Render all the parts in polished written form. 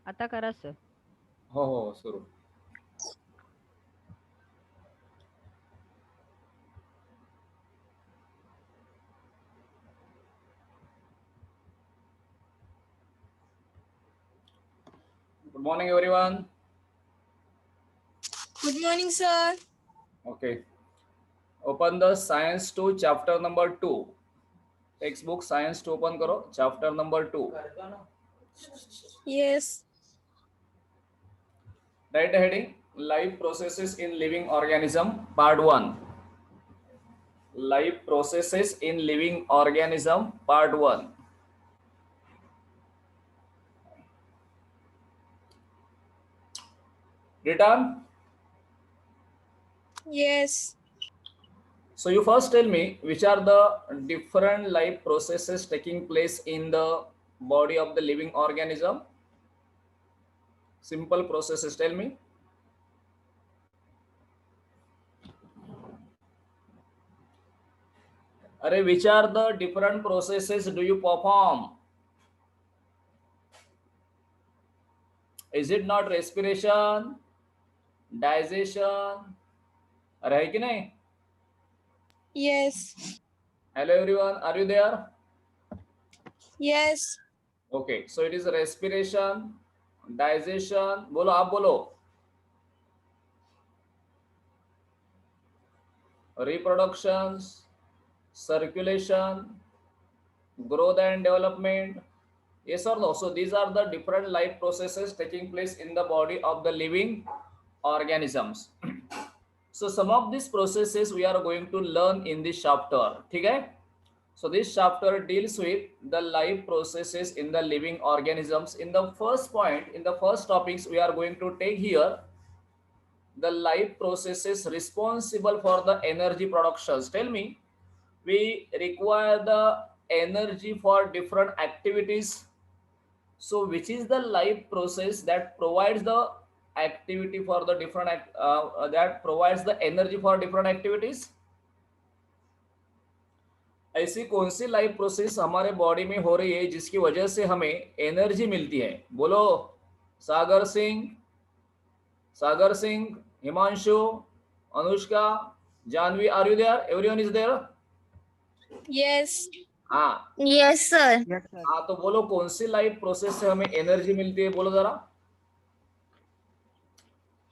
आता करा सर. हो हो सुरू. Good morning, everyone. Good morning, sir. Okay. Open the Science 2 chapter number 2. Textbook Science 2 open करो. Chapter number 2. Yes. Write the heading. Life processes in living organism. Part 1. Life processes in living organism. Part 1. Written? Yes. So you first tell me which are the different life processes taking place in the body of the living organism. Simple processes, tell me. Arey, which are the different processes do you perform? Is it not respiration, digestion? अरे है कि नहीं? Yes. Hello everyone, are you there? Yes. Okay, so it is respiration, digestion. बोलो, आप बोलो. Reproduction, circulation, growth and development. Yes or no? So these are the different life processes taking place in the body of the living organisms. So some of these processes we are going to learn in this chapter. ठीक है? So this chapter deals with the life processes in the living organisms. In the first point, in the first topics, we are going to take here the life processes responsible for the energy productions. Tell me, we require the energy for different activities. So which is the life process that provides the activity for the different that provides the energy for different activities? ऐसी कौन सी life process हमारे body में हो रही है जिसकी वजह से हमें एनर्जी मिलती है? बोलो. Sagar Singh, Sagar Singh, Himanshu, Anushka, Janvi, are you there? Everyone is there? Yes. हाँ. Yes, sir. Yes, sir. हाँ, तो बोलो कौन सी लाइफ प्रोसेस से हमें एनर्जी मिलती है? बोलो जरा.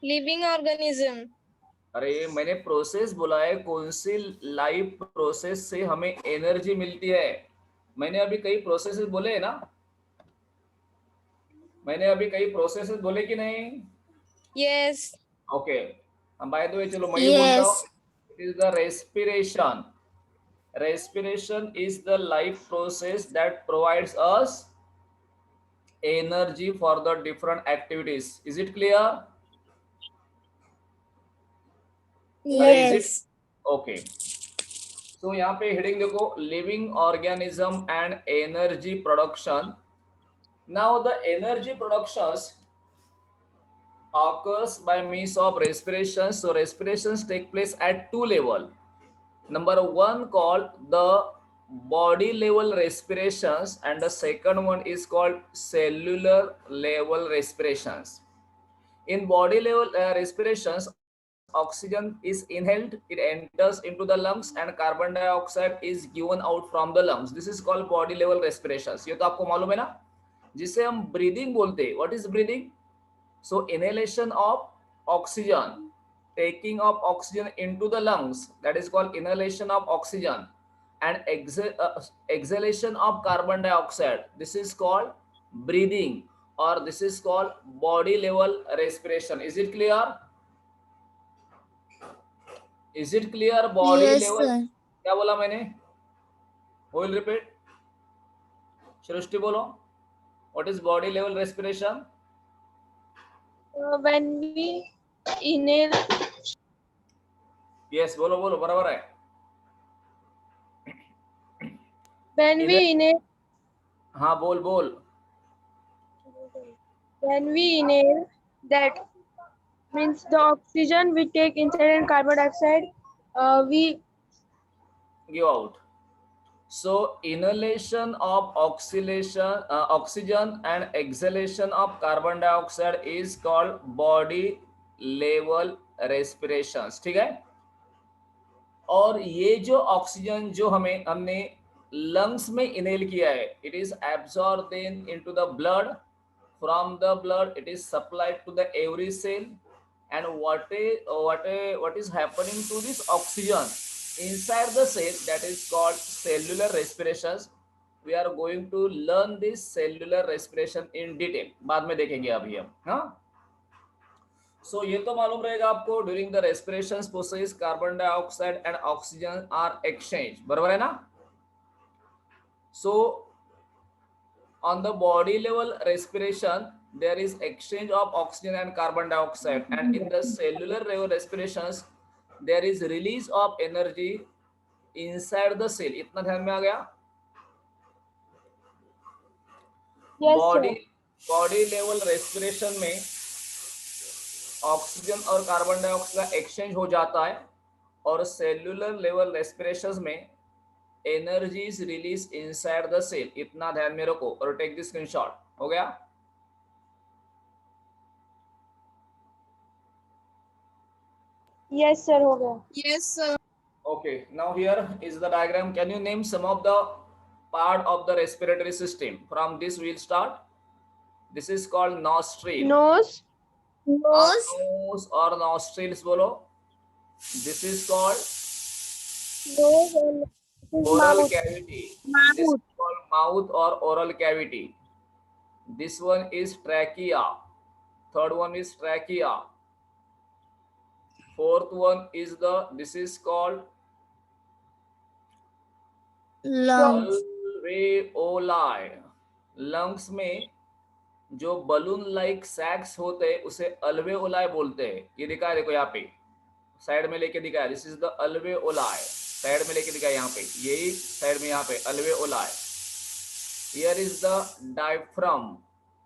Living organism. अरे मैंने प्रोसेस बोला है, कौन सी लाइफ प्रोसेस से हमें एनर्जी मिलती है? मैंने अभी कई प्रोसेसेस बोले हैं ना. मैंने अभी कई प्रोसेसेस बोले कि नहीं? Yes. Okay. By the way चलो मैं ही बोलता हूँ. Yes. It is the respiration. Respiration is the life process that provides us energy for the different activities. Is it clear? अरे is it? Yes. Okay. So यहाँ पे heading देखो, living organism and energy production. Now the energy productions occurs by means of respiration. So respirations take place at two levels. Number one called the body level respirations, and the second one is called cellular level respirations. In body level respirations, oxygen is inhaled, it enters into the lungs, and carbon dioxide is given out from the lungs. This is called body level respirations. ये तो आपको मालूम है ना, जिसे हम breathing बोलते हैं. What is breathing? So inhalation of oxygen, taking of oxygen into the lungs, that is called inhalation of oxygen, and exhalation of carbon dioxide, this is called breathing, or this is called body level respiration. Is it clear? Is it clear? Body Yes, level. sir. क्या बोला मैंने? Will repeat. सृष्टि बोलो. What is body level respiration? When we inhale. Yes, बोलो बोलो, बराबर है. When we inhale. हाँ बोल बोल. When we inhale, that means the oxygen we take inside and carbon dioxide we Give out. So inhalation of oxygen and exhalation of carbon dioxide is called body level respirations. ठीक है. और ये जो oxygen जो हमने lungs में inhale किया है, it is absorb into the blood. From the blood it is supplied to the every cell. And what is happening to this oxygen inside the cell, that is called cellular respirations. We are going to learn this cellular respiration in detail. बाद में देखेंगे अभी हम. हाँ, सो ये तो मालूम रहेगा आपको. During the respiration process carbon dioxide and oxygen are exchange. बराबर है ना. सो on the body level respiration there is exchange of oxygen and carbon dioxide, and in the cellular level respirations there is release of energy inside the cell. इतना ध्यान में आ गया. Yes, body level respiration में oxygen और carbon dioxide का exchange हो जाता है, और सेल्यूलर लेवल रेस्पिरेशन में energy is release inside the cell. इतना ध्यान में रखो और टेक दिस स्क्रीनशॉट. हो गया. Yes, sir. हो गया. Yes, sir. Okay, now here is the diagram. Can you name some of the part of the respiratory system? From this we'll start. This is called nostril. Nose. Nose or nostrils बोलो. This is called Nose and oral mouth. cavity. This is called mouth or oral cavity. This one is trachea. Third one is trachea. Fourth one is this is called Lungs. alveoli. Lungs में जो balloon like सैक्स होते हैं उसे alveoli बोलते हैं. ये दिखा है, देखो यहाँ पे साइड में लेके दिखाया. This is the alveoli. Side में लेके दिखाया यहाँ पे, यही साइड में यहाँ पे alveoli. Here is the diaphragm.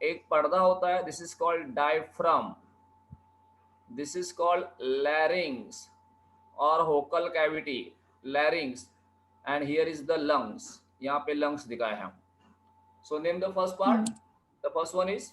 एक पर्दा होता है, this is called diaphragm. This is called larynx और vocal cavity. Larynx. And here is the lungs. यहाँ पे लंग्स दिखाए हैं. So name the first part. The first one is